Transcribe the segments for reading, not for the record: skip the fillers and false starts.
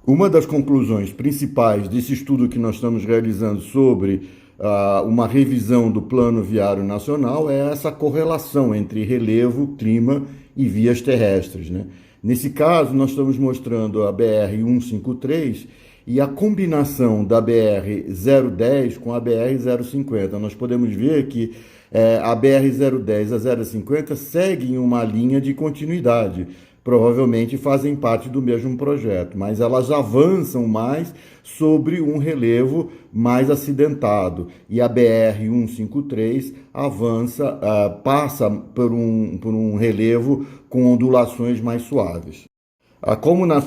Uma das conclusões principais desse estudo que nós estamos realizando sobre uma revisão do Plano Viário Nacional é essa correlação entre relevo, clima e vias terrestres, né? Nesse caso, nós estamos mostrando a BR-153 e a combinação da BR-010 com a BR-050. Nós podemos ver que a BR-010 e a 050 seguem uma linha de continuidade, provavelmente fazem parte do mesmo projeto, mas elas avançam mais sobre um relevo mais acidentado. E a BR-153 avança, passa por um relevo com ondulações mais suaves. Como na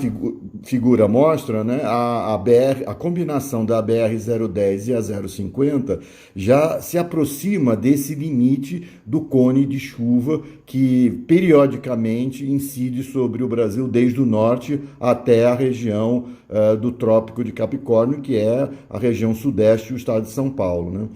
figura mostra, né, a combinação da BR-010 e a 050 já se aproxima desse limite do cone de chuva que periodicamente incide sobre o Brasil desde o norte até a região do Trópico de Capricórnio, que é a região sudeste do estado de São Paulo, né?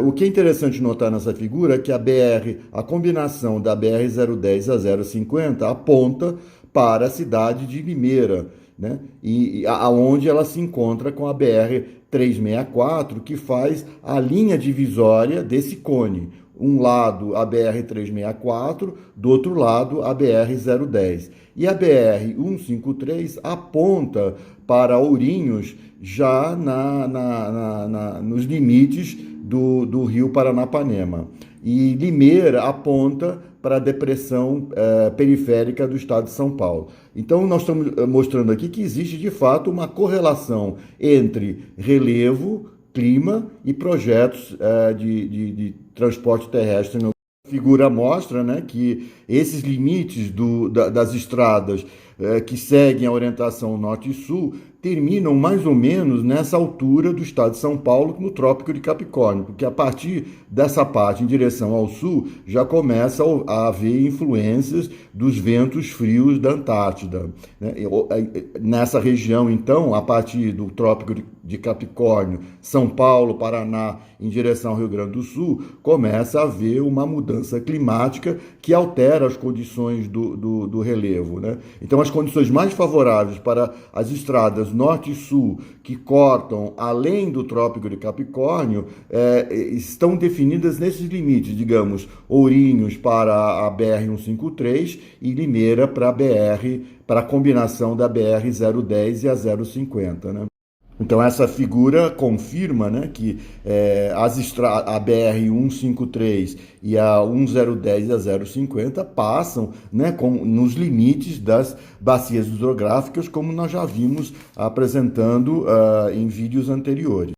O que é interessante notar nessa figura é que a combinação da BR-010 a 050 aponta para a cidade de Limeira, né? E aonde ela se encontra com a BR-364, que faz a linha divisória desse cone. Um lado a BR-364, do outro lado a BR-010. E a BR-153 aponta para Ourinhos, já nos limites do rio Paranapanema. E Limeira aponta para a depressão periférica do estado de São Paulo. Então, nós estamos mostrando aqui que existe, de fato, uma correlação entre relevo, clima e projetos de transporte terrestre. A figura mostra, né, que esses limites das estradas que seguem a orientação norte e sul terminam mais ou menos nessa altura do estado de São Paulo, no Trópico de Capricórnio, porque a partir dessa parte em direção ao sul já começa a haver influências dos ventos frios da Antártida, né? Nessa região, então, a partir do Trópico de Capricórnio, São Paulo, Paraná, em direção ao Rio Grande do Sul, começa a haver uma mudança climática que altera as condições do relevo, né? Então, as condições mais favoráveis para as estradas norte e sul que cortam além do Trópico de Capricórnio estão definidas nesses limites, digamos, Ourinhos para a BR-153 e Limeira para a combinação da BR-010 e a 050, né? Então, essa figura confirma, né, que a BR-153 e a 1010 e a 050 passam, né, nos limites das bacias hidrográficas, como nós já vimos apresentando em vídeos anteriores.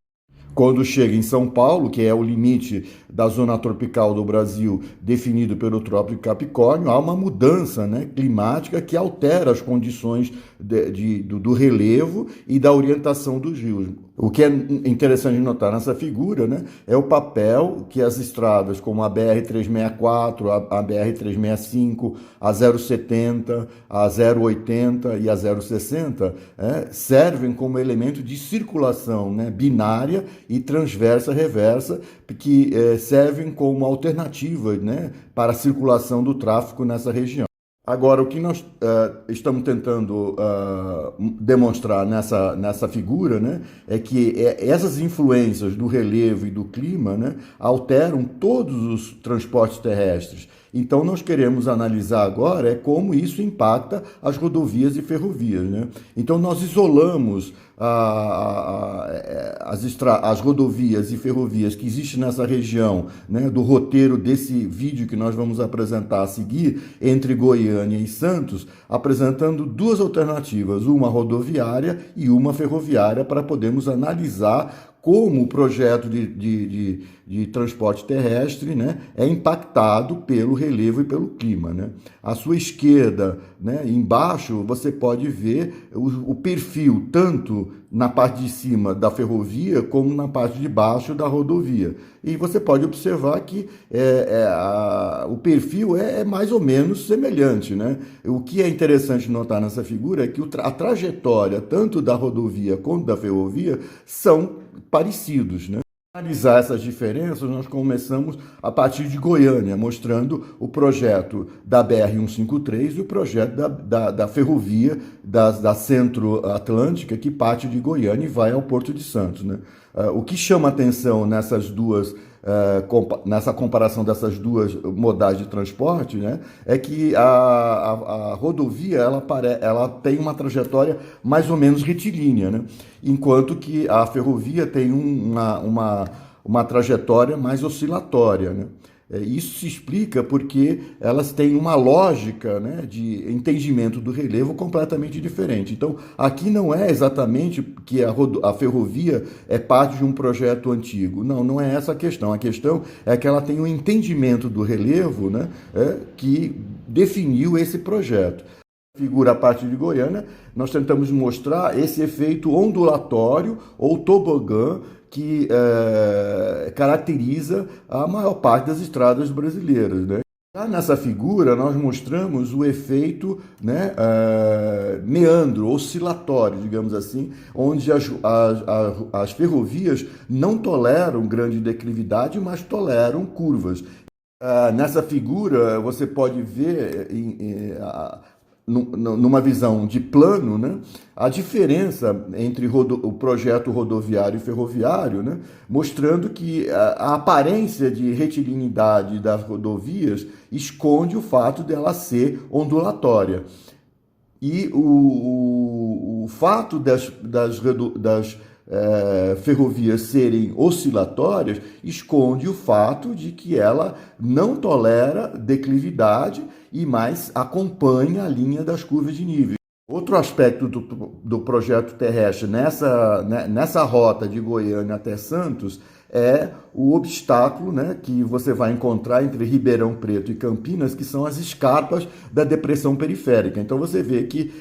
Quando chega em São Paulo, que é o limite da zona tropical do Brasil definido pelo Trópico de Capricórnio, há uma mudança, né, climática que altera as condições do relevo e da orientação dos rios. O que é interessante notar nessa figura, né, é o papel que as estradas como a BR-364, a BR-365, a 070, a 080 e a 060 servem como elemento de circulação, né, binária e transversa-reversa, que servem como alternativa, né, para a circulação do tráfego nessa região. Agora, o que nós estamos tentando demonstrar nessa figura, né, é que essas influências do relevo e do clima, né, alteram todos os transportes terrestres. Então, nós queremos analisar agora como isso impacta as rodovias e ferrovias, né? Então, nós isolamos as rodovias e ferrovias que existem nessa região, né, do roteiro desse vídeo que nós vamos apresentar a seguir, entre Goiânia e Santos, apresentando duas alternativas, uma rodoviária e uma ferroviária, para podermos analisar como o projeto de transporte terrestre, né, é impactado pelo relevo e pelo clima, né? À sua esquerda, né, embaixo, você pode ver o perfil tanto na parte de cima da ferrovia como na parte de baixo da rodovia. E você pode observar que o perfil é mais ou menos semelhante, né? O que é interessante notar nessa figura é que a trajetória tanto da rodovia quanto da ferrovia são parecidos, né? Analisar essas diferenças, nós começamos a partir de Goiânia, mostrando o projeto da BR-153 e o projeto da ferrovia da Centro-Atlântica, que parte de Goiânia e vai ao Porto de Santos, né? O que chama atenção nessa comparação dessas duas modais de transporte, né, é que a rodovia ela tem uma trajetória mais ou menos retilínea, né, enquanto que a ferrovia tem uma trajetória mais oscilatória, né. Isso se explica porque elas têm uma lógica, né, de entendimento do relevo completamente diferente. Então, aqui não é exatamente que a ferrovia é parte de um projeto antigo. Não, não é essa a questão. A questão é que ela tem um entendimento do relevo, né, que definiu esse projeto. Figura a parte de Goiânia, nós tentamos mostrar esse efeito ondulatório ou tobogã que caracteriza a maior parte das estradas brasileiras, né? Já nessa figura, nós mostramos o efeito, né, meandro, oscilatório, digamos assim, onde as ferrovias não toleram grande declividade, mas toleram curvas. Nessa figura, você pode ver numa visão de plano, né, a diferença entre o projeto rodoviário e ferroviário, né, mostrando que a aparência de retilineidade das rodovias esconde o fato dela ser ondulatória. E o fato das ferrovias serem oscilatórias esconde o fato de que ela não tolera declividade e mais acompanha a linha das curvas de nível. Outro aspecto do projeto terrestre nessa rota de Goiânia até Santos é o obstáculo, né, que você vai encontrar entre Ribeirão Preto e Campinas, que são as escarpas da depressão periférica. Então você vê que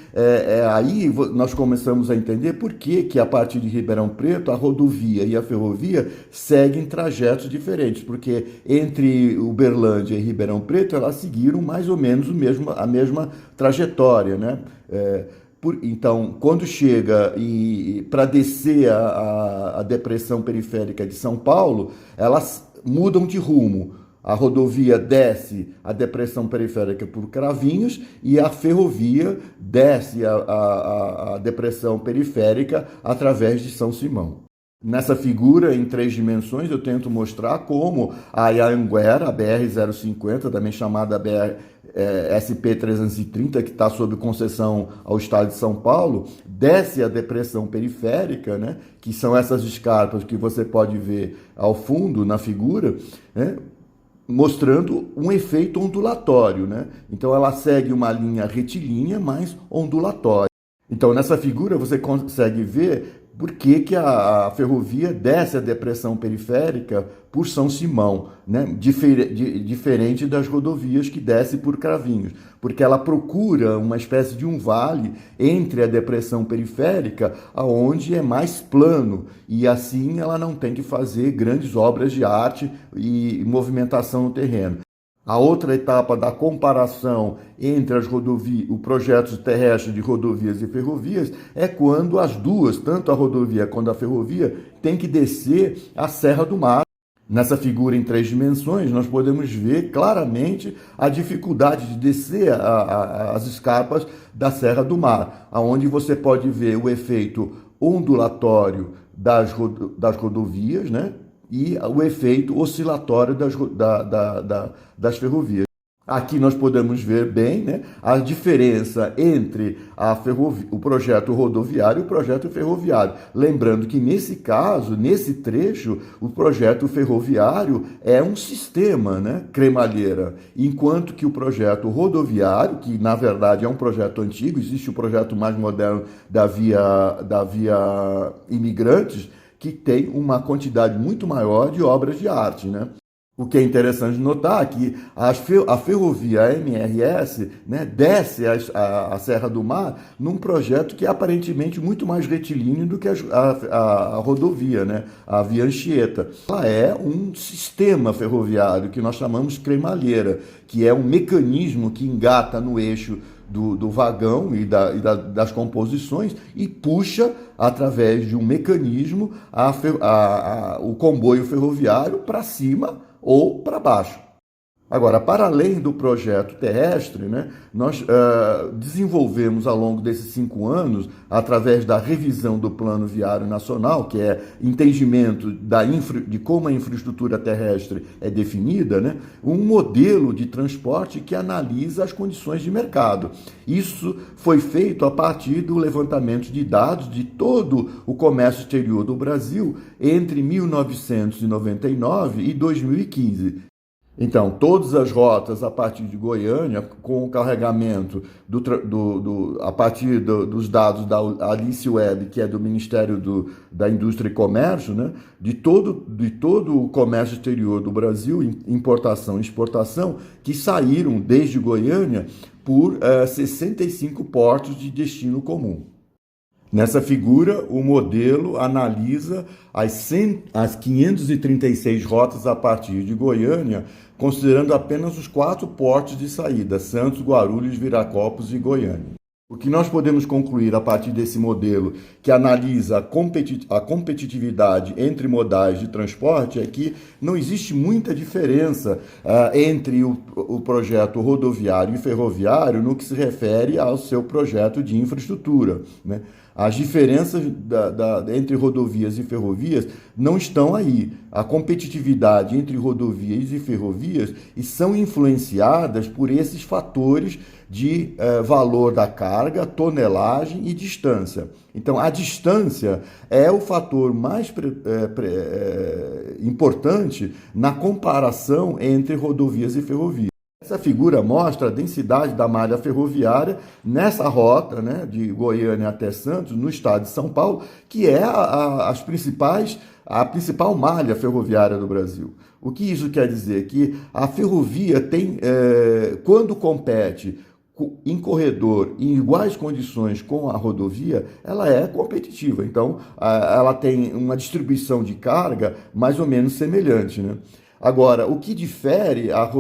aí nós começamos a entender por que a partir de Ribeirão Preto a rodovia e a ferrovia seguem trajetos diferentes, porque entre Uberlândia e Ribeirão Preto elas seguiram mais ou menos a mesma trajetória, né? Então, quando chega para descer a depressão periférica de São Paulo, elas mudam de rumo. A rodovia desce a depressão periférica por Cravinhos e a ferrovia desce a depressão periférica através de São Simão. Nessa figura, em 3 dimensões, eu tento mostrar como a Anhanguera, a BR-050, também chamada SP-330, que está sob concessão ao Estado de São Paulo, desce a depressão periférica, né, que são essas escarpas que você pode ver ao fundo na figura, né, mostrando um efeito ondulatório, né? Então ela segue uma linha retilínea, mas ondulatória. Então nessa figura você consegue ver por que a ferrovia desce a depressão periférica por São Simão, né? Diferente das rodovias que descem por Cravinhos, porque ela procura uma espécie de um vale entre a depressão periférica, aonde é mais plano, e assim ela não tem que fazer grandes obras de arte e movimentação no terreno. A outra etapa da comparação entre o projeto terrestre de rodovias e ferrovias é quando as duas, tanto a rodovia quanto a ferrovia, têm que descer a Serra do Mar. Nessa figura em 3 dimensões, nós podemos ver claramente a dificuldade de descer as escarpas da Serra do Mar, onde você pode ver o efeito ondulatório das rodovias, né? E o efeito oscilatório das ferrovias. Aqui nós podemos ver bem, né, a diferença entre o projeto rodoviário e o projeto ferroviário. Lembrando que nesse caso, nesse trecho, o projeto ferroviário é um sistema, né, cremalheira, enquanto que o projeto rodoviário, que na verdade é um projeto antigo, existe o projeto mais moderno da via Imigrantes, que tem uma quantidade muito maior de obras de arte, né? O que é interessante notar é que a ferrovia MRS, né, desce a Serra do Mar num projeto que é aparentemente muito mais retilíneo do que a rodovia, né, a Via Anchieta. Ela é um sistema ferroviário que nós chamamos cremalheira, que é um mecanismo que engata no eixo do vagão das composições e puxa, através de um mecanismo, o comboio ferroviário para cima ou para baixo. Agora, para além do projeto terrestre, né, nós desenvolvemos ao longo desses 5 anos, através da revisão do Plano Viário Nacional, que é entendimento de como a infraestrutura terrestre é definida, né, um modelo de transporte que analisa as condições de mercado. Isso foi feito a partir do levantamento de dados de todo o comércio exterior do Brasil entre 1999 e 2015. Então, todas as rotas a partir de Goiânia, com o carregamento a partir dos dados da Alice Web, que é do Ministério da Indústria e Comércio, né, de todo o comércio exterior do Brasil, importação e exportação, que saíram desde Goiânia por 65 portos de destino comum. Nessa figura, o modelo analisa as 536 rotas a partir de Goiânia, considerando apenas os 4 portos de saída, Santos, Guarulhos, Viracopos e Goiânia. O que nós podemos concluir a partir desse modelo, que analisa a competitividade entre modais de transporte, é que não existe muita diferença entre o projeto rodoviário e ferroviário no que se refere ao seu projeto de infraestrutura, né? As diferenças entre rodovias e ferrovias não estão aí. A competitividade entre rodovias e ferrovias são influenciadas por esses fatores de valor da carga, tonelagem e distância. Então, a distância é o fator mais importante na comparação entre rodovias e ferrovias. Essa figura mostra a densidade da malha ferroviária nessa rota, né, de Goiânia até Santos, no estado de São Paulo, que é a principal malha ferroviária do Brasil. O que isso quer dizer? Que a ferrovia tem, quando compete em corredor, em iguais condições com a rodovia, ela é competitiva. Então, ela tem uma distribuição de carga mais ou menos semelhante, né? Agora, o que difere a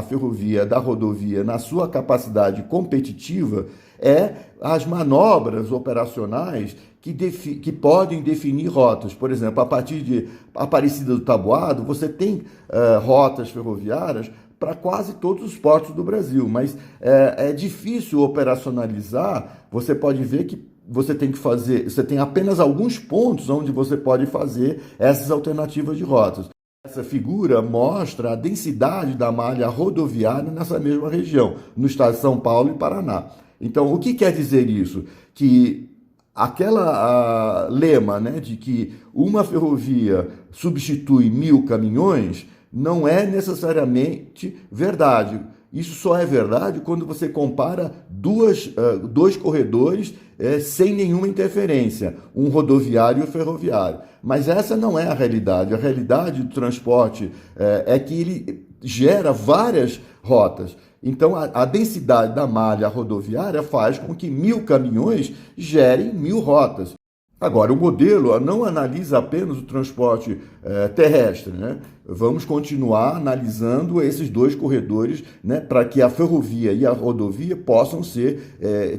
ferrovia da rodovia na sua capacidade competitiva é as manobras operacionais que podem definir rotas. Por exemplo, a partir de Aparecida do Taboado, você tem rotas ferroviárias para quase todos os portos do Brasil, mas é difícil operacionalizar. Você pode ver que você tem apenas alguns pontos onde você pode fazer essas alternativas de rotas. Essa figura mostra a densidade da malha rodoviária nessa mesma região, no estado de São Paulo e Paraná. Então, o que quer dizer isso? Que aquela lema, né, de que uma ferrovia substitui 1.000 caminhões não é necessariamente verdade. Isso só é verdade quando você compara dois corredores sem nenhuma interferência, um rodoviário e um ferroviário. Mas essa não é a realidade. A realidade do transporte é que ele gera várias rotas. Então, a densidade da malha rodoviária faz com que 1.000 caminhões gerem 1.000 rotas. Agora, o modelo não analisa apenas o transporte terrestre, né? Vamos continuar analisando esses 2 corredores, né, para que a ferrovia e a rodovia possam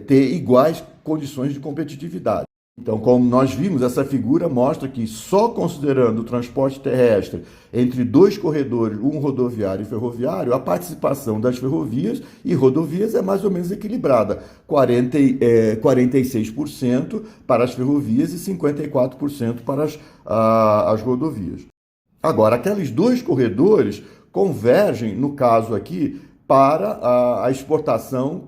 ter iguais condições de competitividade. Então, como nós vimos, essa figura mostra que só considerando o transporte terrestre entre 2 corredores, um rodoviário e ferroviário, a participação das ferrovias e rodovias é mais ou menos equilibrada, 46% para as ferrovias e 54% para as rodovias. Agora, aqueles 2 corredores convergem, no caso aqui, para a exportação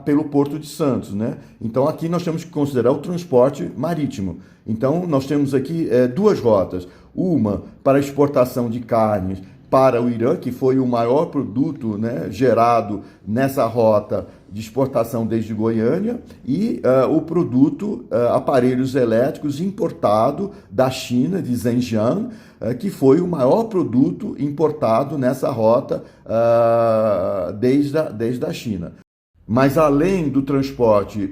pelo Porto de Santos, né? Então, aqui nós temos que considerar o transporte marítimo. Então, nós temos aqui 2 rotas. Uma para exportação de carnes para o Irã, que foi o maior produto, né, gerado nessa rota de exportação desde Goiânia, e o produto aparelhos elétricos importado da China, de Zhenjiang, que foi o maior produto importado nessa rota desde a China. Mas além do transporte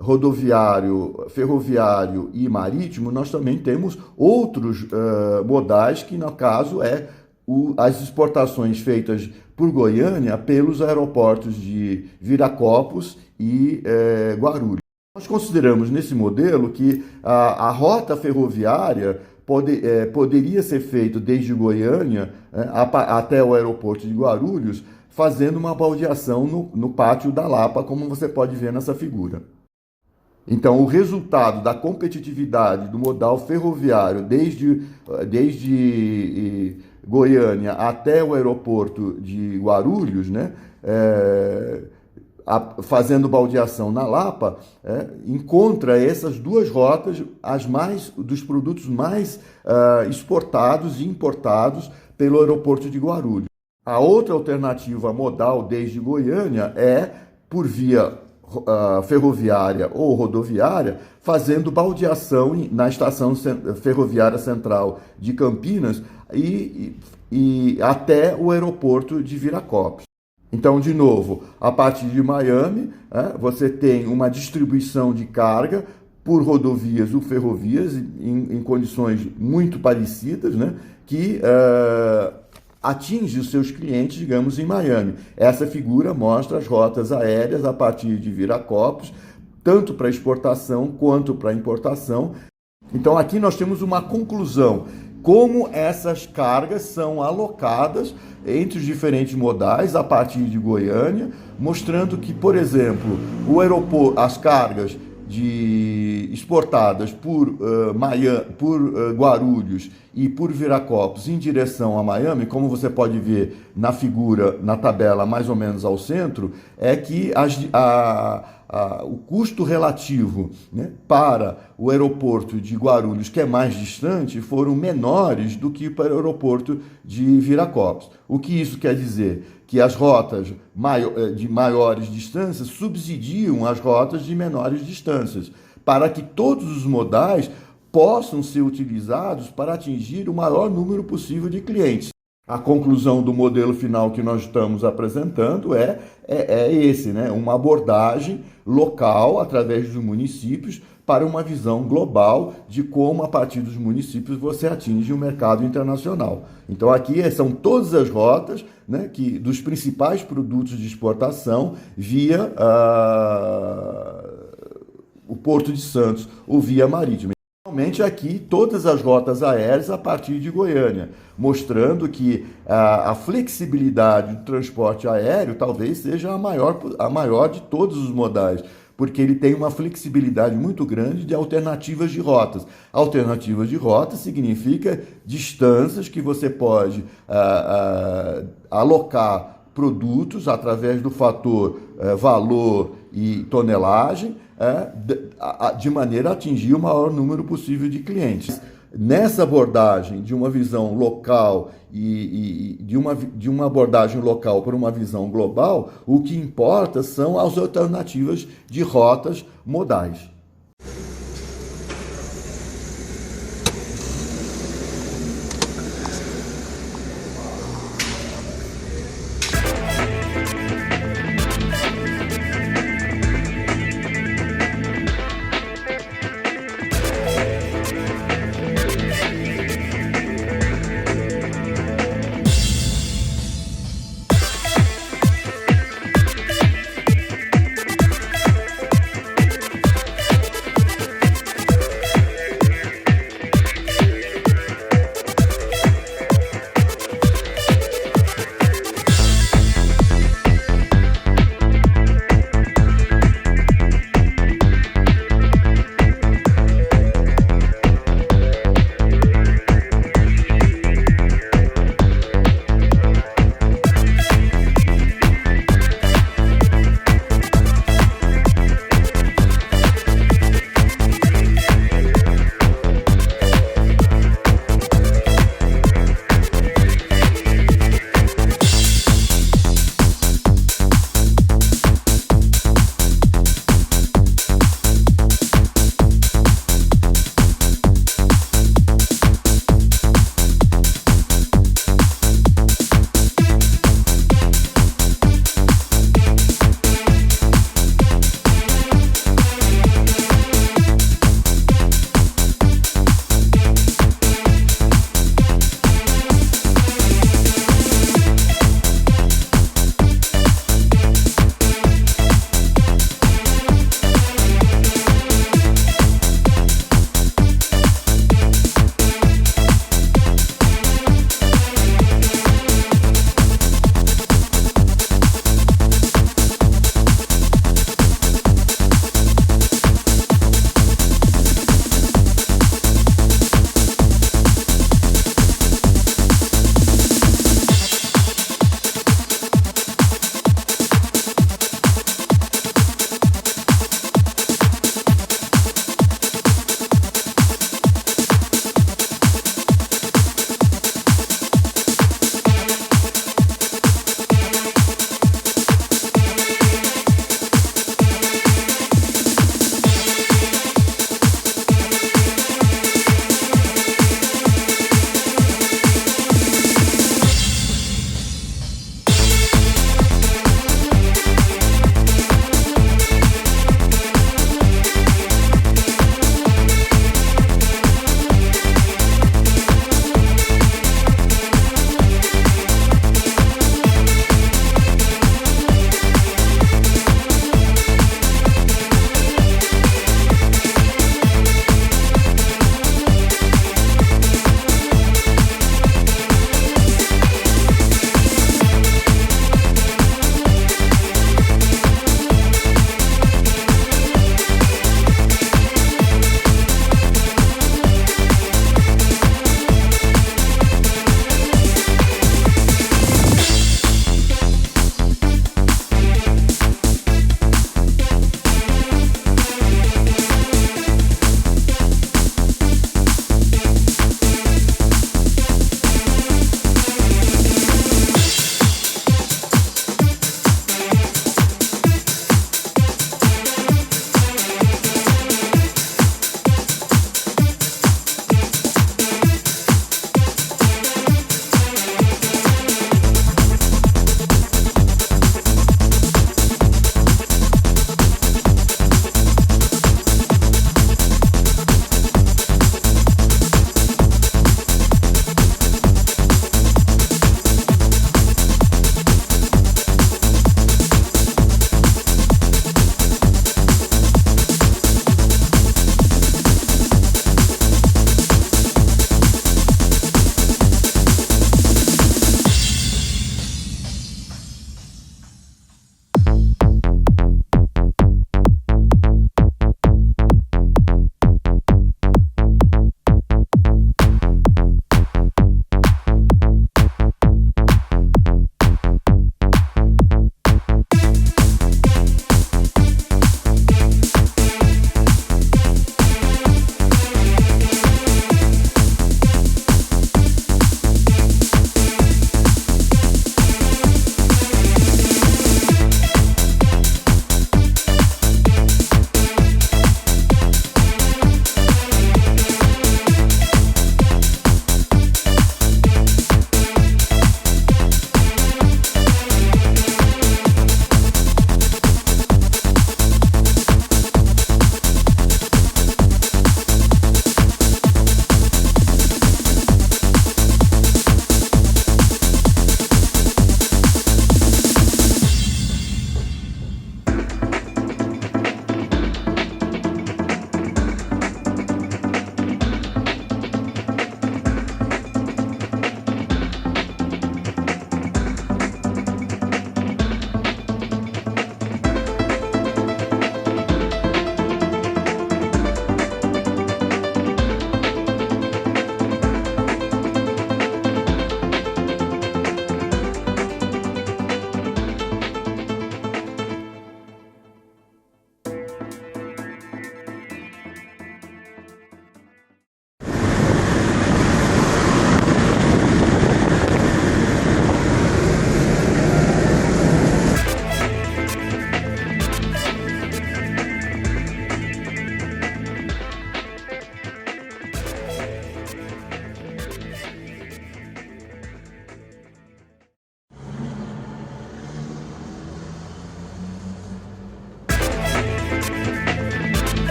rodoviário, ferroviário e marítimo, nós também temos outros modais que, no caso, as exportações feitas por Goiânia pelos aeroportos de Viracopos e Guarulhos. Nós consideramos nesse modelo que a rota ferroviária poderia ser feita desde Goiânia até o aeroporto de Guarulhos, fazendo uma baldeação no pátio da Lapa, como você pode ver nessa figura. Então, o resultado da competitividade do modal ferroviário desde Goiânia até o aeroporto de Guarulhos, né, fazendo baldeação na Lapa, encontra essas duas rotas dos produtos mais exportados e importados pelo aeroporto de Guarulhos. A outra alternativa modal desde Goiânia é por via ferroviária ou rodoviária, fazendo baldeação na estação ferroviária central de Campinas e até o aeroporto de Viracopos. Então, de novo, a partir de Miami, você tem uma distribuição de carga por rodovias ou ferrovias em condições muito parecidas, né, que atinge os seus clientes, digamos, em Miami. Essa figura mostra as rotas aéreas a partir de Viracopos, tanto para exportação quanto para importação. Então, aqui nós temos uma conclusão. Como essas cargas são alocadas entre os diferentes modais a partir de Goiânia, mostrando que, por exemplo, as cargas exportadas por Guarulhos e por Viracopos em direção a Miami, como você pode ver na figura, na tabela mais ou menos ao centro, é que o custo relativo, né, para o aeroporto de Guarulhos, que é mais distante, foram menores do que para o aeroporto de Viracopos. O que isso quer dizer? Que as rotas de maiores distâncias subsidiam as rotas de menores distâncias, para que todos os modais possam ser utilizados para atingir o maior número possível de clientes. A conclusão do modelo final que nós estamos apresentando é esse, né? Uma abordagem local através dos municípios para uma visão global de como, a partir dos municípios, você atinge o mercado internacional. Então, aqui são todas as rotas, né, dos principais produtos de exportação via o Porto de Santos ou via marítima. Realmente aqui todas as rotas aéreas a partir de Goiânia, mostrando que a flexibilidade do transporte aéreo talvez seja a maior de todos os modais, porque ele tem uma flexibilidade muito grande de alternativas de rotas. Alternativas de rotas significa distâncias que você pode alocar produtos através do fator valor e tonelagem, de maneira a atingir o maior número possível de clientes. Nessa abordagem de uma visão local e de uma abordagem local para uma visão global, o que importa são as alternativas de rotas modais.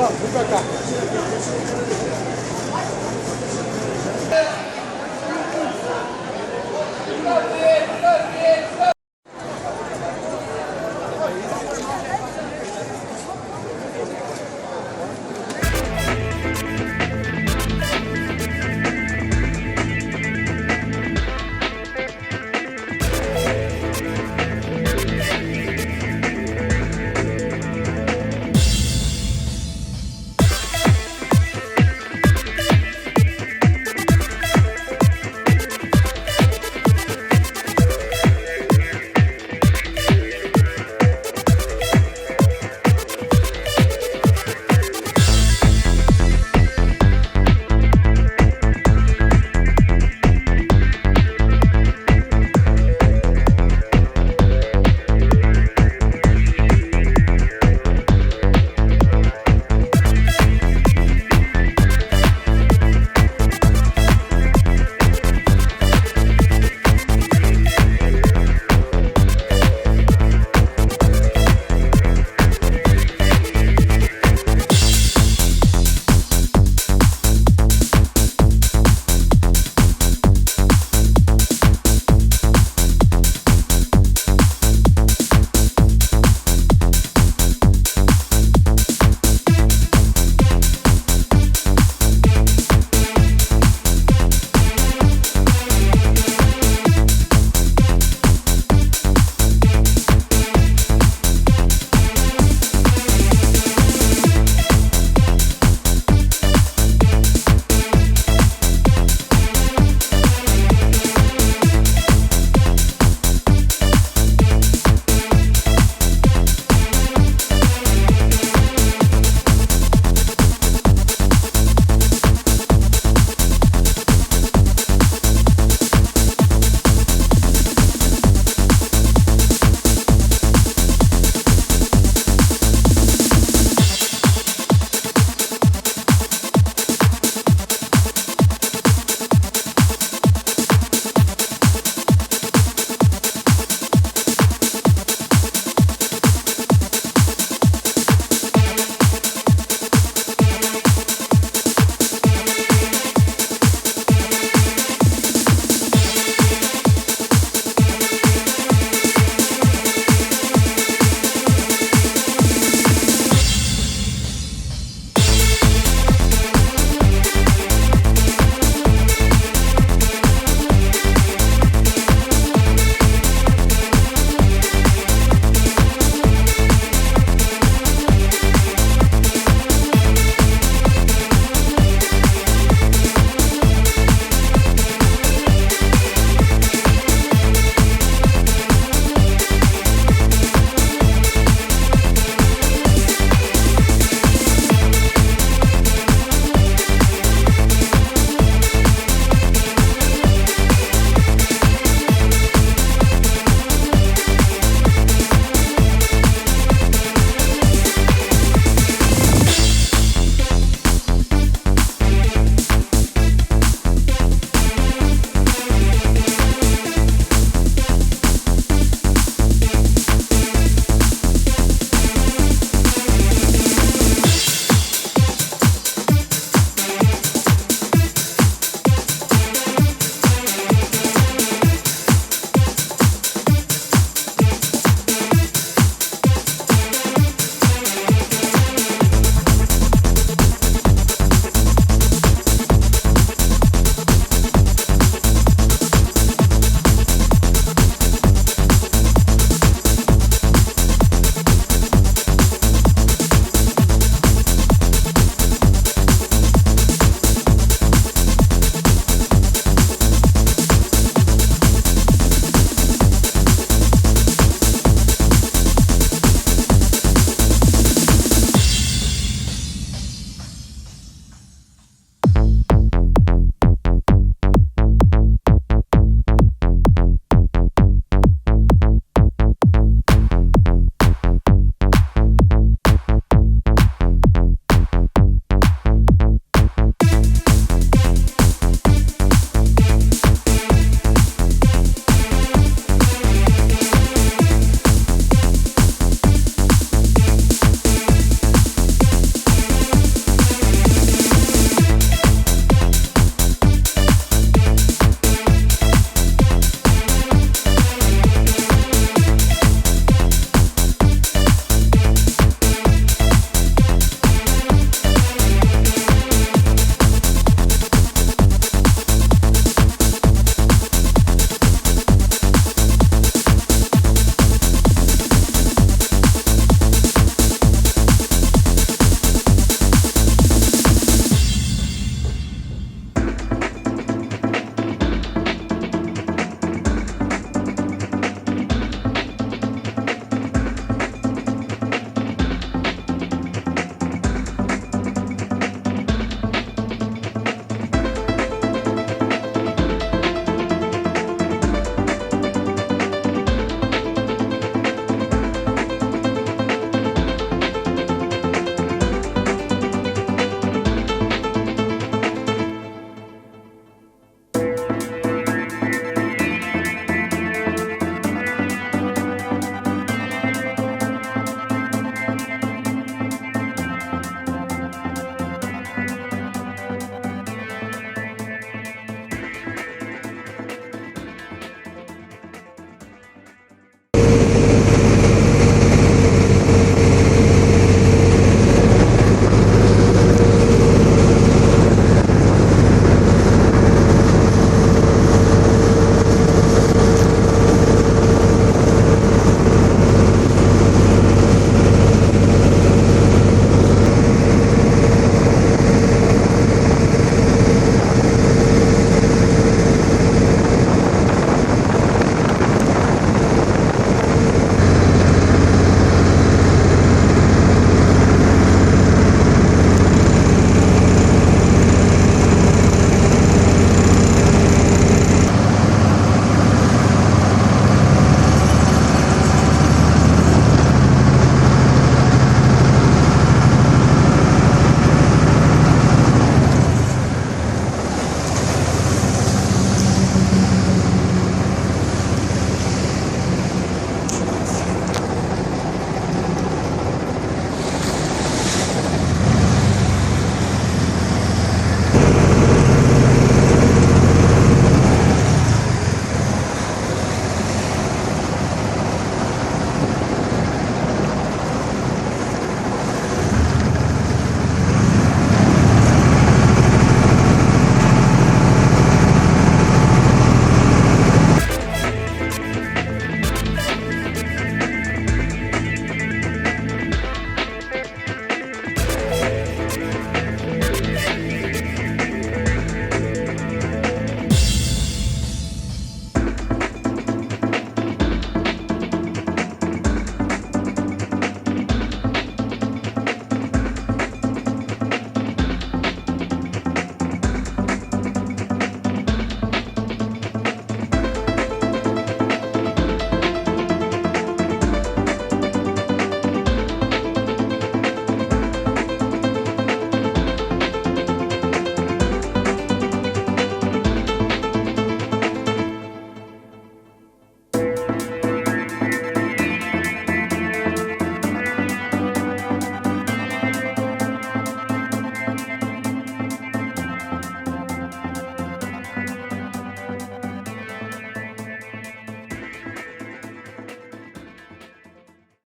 Vem pra cá.